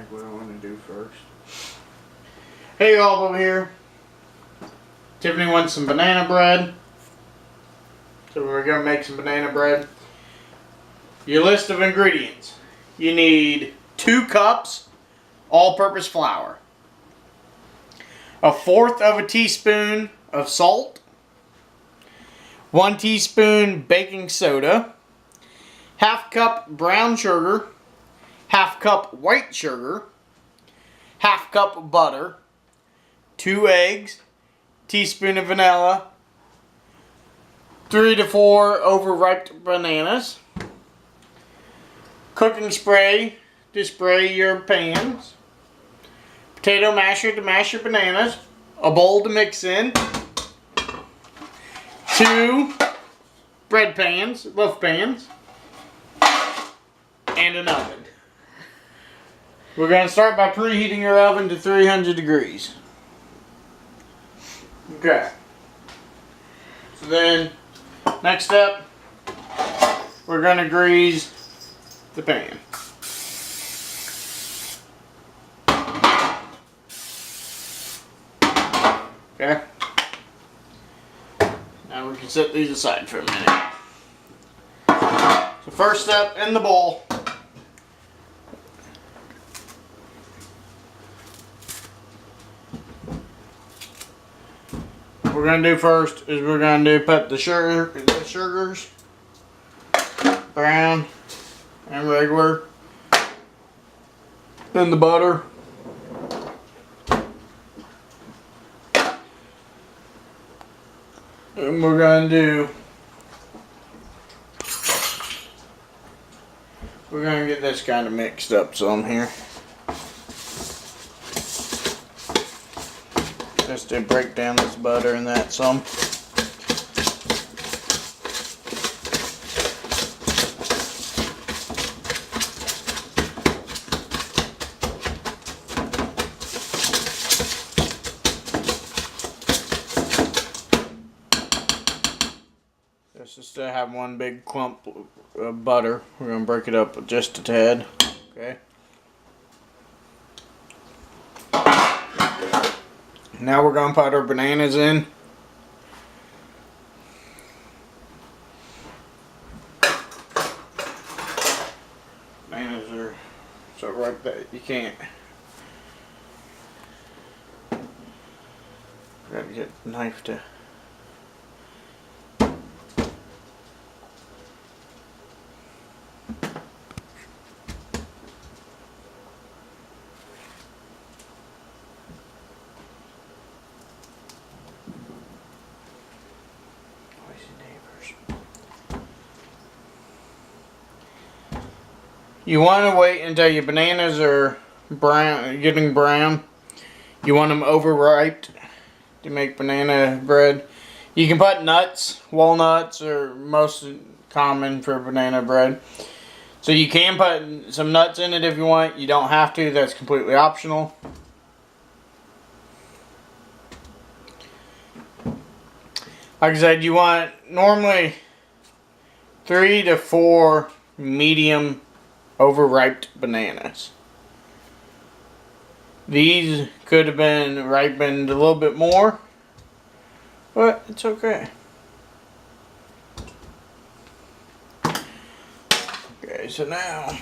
think what I want to do first. Hey y'all, over here. Tiffany wants some banana bread. So we're going to make some banana bread. Your list of ingredients. You need 2 cups all-purpose flour. 1/4 teaspoon of salt. 1 teaspoon baking soda. 1/2 cup brown sugar. 1/2 cup white sugar. 1/2 cup butter. 2 eggs. Teaspoon of vanilla. 3 to 4 overripe bananas. Cooking spray to spray your pans. Potato masher to mash your bananas. A bowl to mix in. 2 bread pans, loaf pans. And an oven. We're going to start by preheating your oven to 300 degrees. Okay. So then, next step, we're going to grease the pan. Okay. Now we can set these aside for a minute. So first step, in the bowl. What we're going to do first is we're going to put the sugars, brown and regular, then the butter, and we're going to get this kind of mixed up some here. Just to break down this butter and that some. Just to have one big clump of butter. We're going to break it up just a tad. Okay. Now we're going to put our bananas in. Bananas are so ripe that you can't. Got to get a knife to. You want to wait until your bananas are getting brown. You want them overripe to make banana bread. You can put nuts. Walnuts are most common for banana bread. So you can put some nuts in it if you want. You don't have to. That's completely optional. Like I said, you want normally 3 to 4 medium overripe bananas. These could have been ripened a little bit more, but it's okay. Okay, so now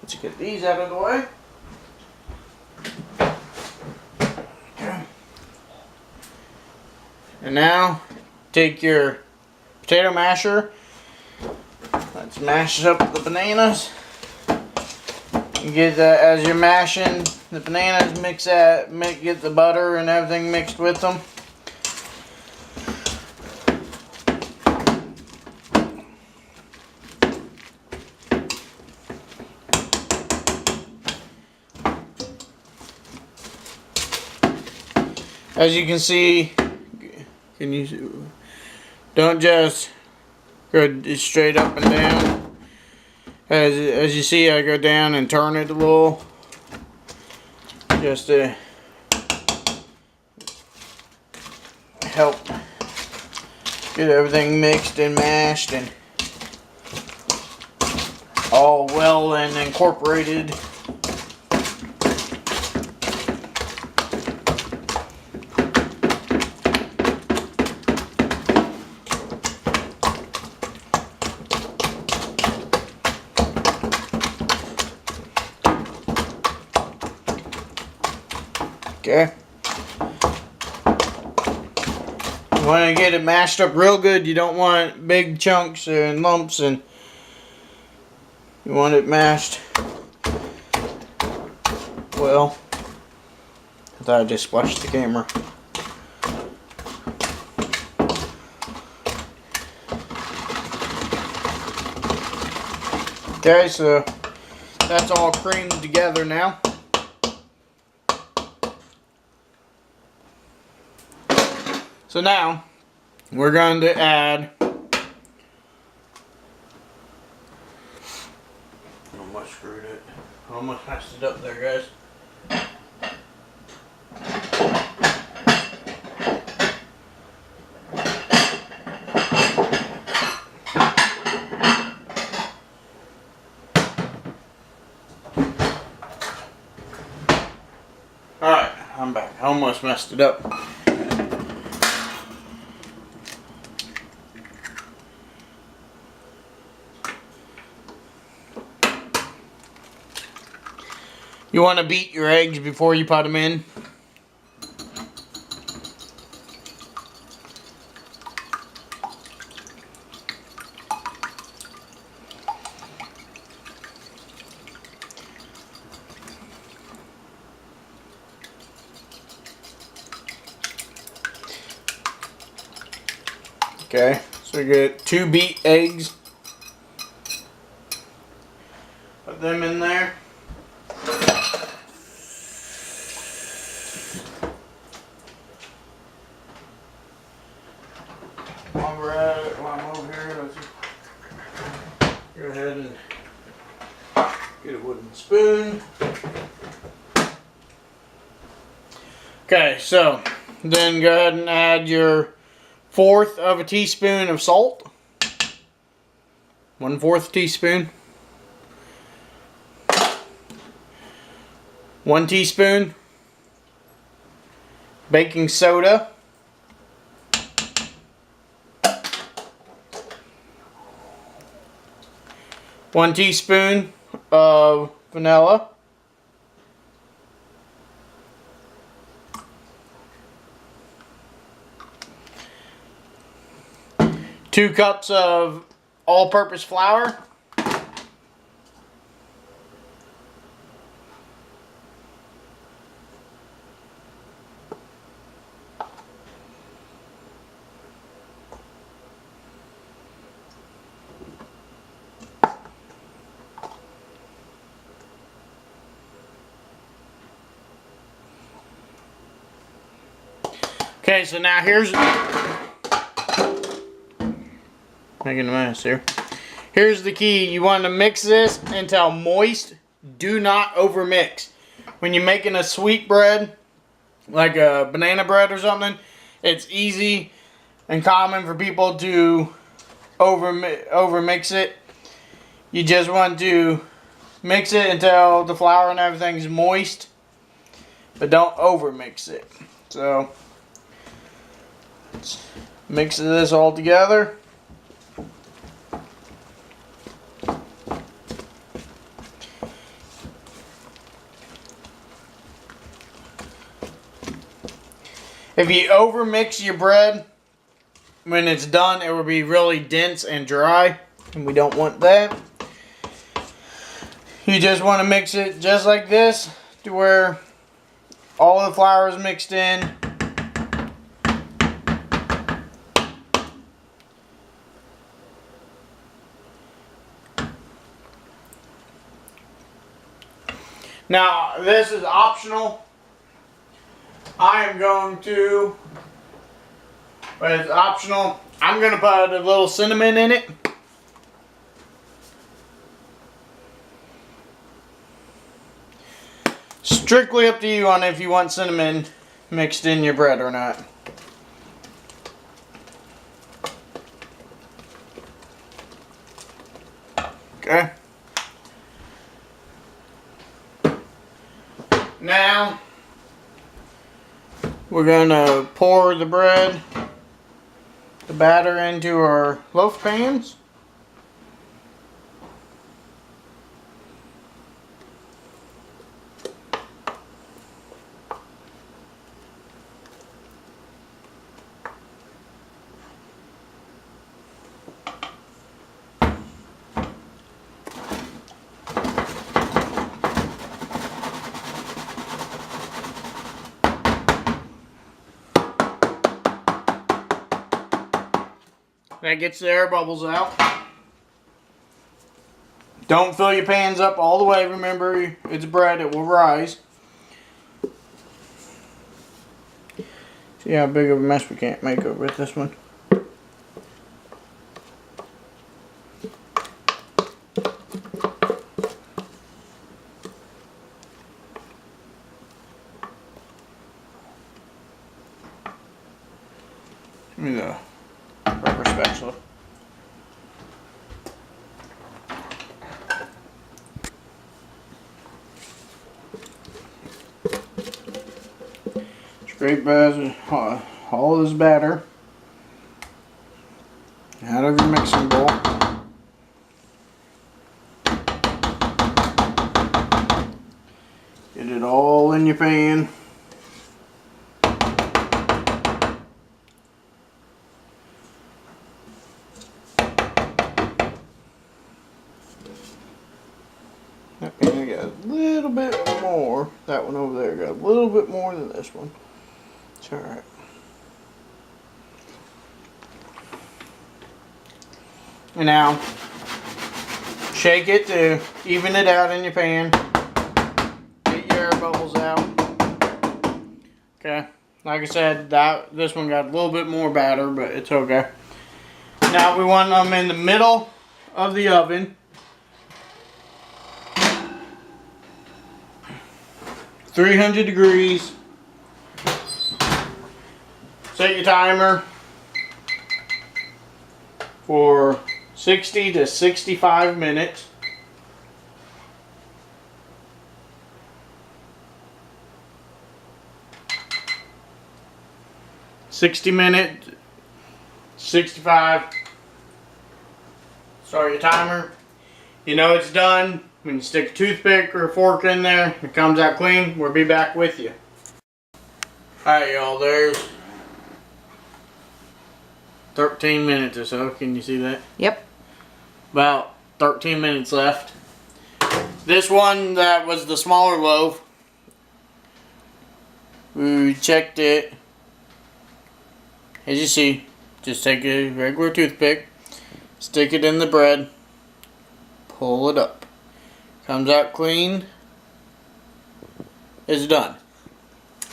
let's get these out of the way. Okay. And now take your potato masher. Let's mash up the bananas. You get that as you're mashing the bananas, get the butter and everything mixed with them. As you can see, don't just go straight up and down. As you see, I go down and turn it a little, just to help get everything mixed and mashed and all well and incorporated. Okay. You want to get it mashed up real good. You don't want big chunks and lumps, and you want it mashed well. I thought I just splashed the camera. Okay, so that's all creamed together now. So now we're going to add, almost screwed it, almost messed it up there, guys. Alright, I'm back. I almost messed it up. You want to beat your eggs before you put them in. Okay, so we get 2 beat eggs. Put them in there. While we're at it, while I'm over here, let's go ahead and get a wooden spoon. Okay, so then go ahead and add your 1/4 of a teaspoon of salt. 1/4 teaspoon. 1 teaspoon baking soda. 1 teaspoon of vanilla. 2 cups of all-purpose flour. Okay, so now here's making a mess here. Here's the key. You want to mix this until moist. Do not overmix. When you're making a sweet bread, like a banana bread or something, it's easy and common for people to overmix it. You just want to mix it until the flour and everything's moist, but don't overmix it. So let's mix this all together. If you overmix your bread, when it's done, it will be really dense and dry, and we don't want that. You just want to mix it just like this to where all the flour is mixed in. Now, this is optional. I am going to, but it's optional, I'm going to put a little cinnamon in it. Strictly up to you on if you want cinnamon mixed in your bread or not. Okay. Now, we're going to pour the bread, the batter into our loaf pans. That gets the air bubbles out. Don't fill your pans up all the way. Remember, it's bread, it will rise. See how big of a mess we can't make with this one. Give me the rubber spatula. Scrape all this batter out of your mixing bowl. Get it all in your pan. That pan got a little bit more. That one over there got a little bit more than this one. It's alright. And now, shake it to even it out in your pan. Get your air bubbles out. Okay. Like I said, this one got a little bit more batter, but it's okay. Now we want them in the middle of the oven. 300 degrees. Set your timer for 60 to 65 minutes. (60 minutes), 65. Start your timer. You know it's done when you stick a toothpick or a fork in there. It comes out clean. We'll be back with you. Alright, y'all, there's 13 minutes or so. Can you see that? Yep. About 13 minutes left. This one that was the smaller loaf, we checked it. As you see, just take a regular toothpick, stick it in the bread, pull it up. Comes out clean. It's done.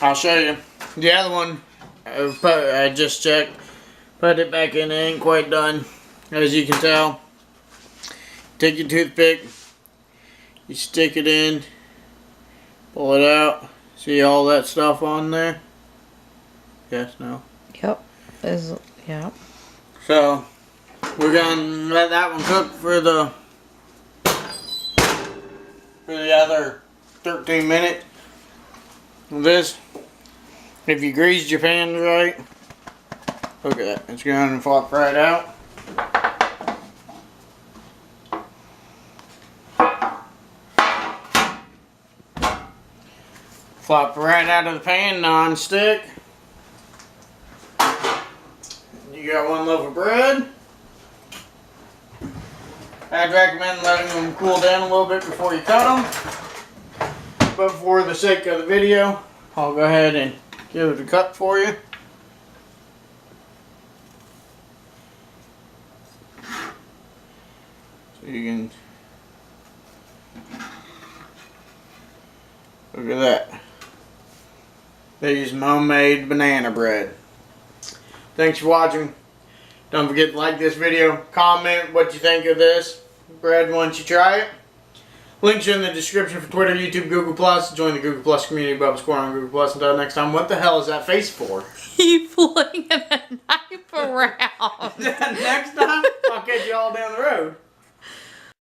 I'll show you. The other one, I just checked. Put it back in. It ain't quite done. As you can tell. Take your toothpick. You stick it in. Pull it out. See all that stuff on there? Yes, no? Yep. Yeah. So, we're going to let that one cook for the other 13 minutes. This, if you greased your pan right, look at that, it's going to flop right out. Flop right out of the pan, non-stick. You got one loaf of bread. I'd recommend letting them cool down a little bit before you cut them. But for the sake of the video, I'll go ahead and give it a cut for you. So you can look at that. They use homemade banana bread. Thanks for watching. Don't forget to like this video, comment what you think of this bread once you try it. Links are in the description for Twitter, YouTube, Google+. Join the Google+ community, Bubba Square on Google+. Until next time, what the hell is that face for? You flinging a knife around. Next time, I'll catch you all down the road.